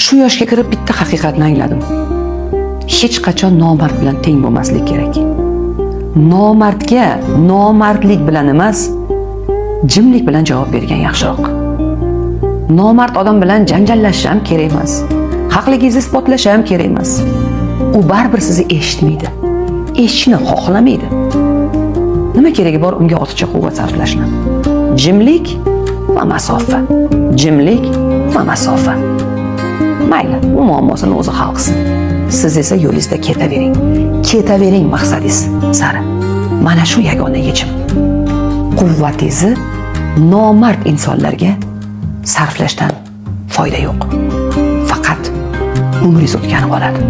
Shu yoshga kirib bitta haqiqatni angladim. Hech qachon nomard bilan teng bo'lmaslik kerak. Nomardga nomardlik bilan emas, jimlik bilan javob bergan yaxshiroq. Nomard odam bilan janjallashish ham kerak emas. Haqligingizni isbotlash ham kerak emas. U baribir sizni eshitmaydi. Eshitishni xohlamaydi. Nima keragi bor unga ortiqcha quvvat sarflashni? Jimlik va masofa. Jimlik va masofa. Mayli, u muammosini o'zi hal qilsin. Siz esa yo'lingizda ketavering. Ketavering maqsadingiz sari. Mana shu yagona yechim. Quvvatingizni nomard insonlarga sarflashdan foyda yo'q. Faqat umringiz o'tganib qoladi.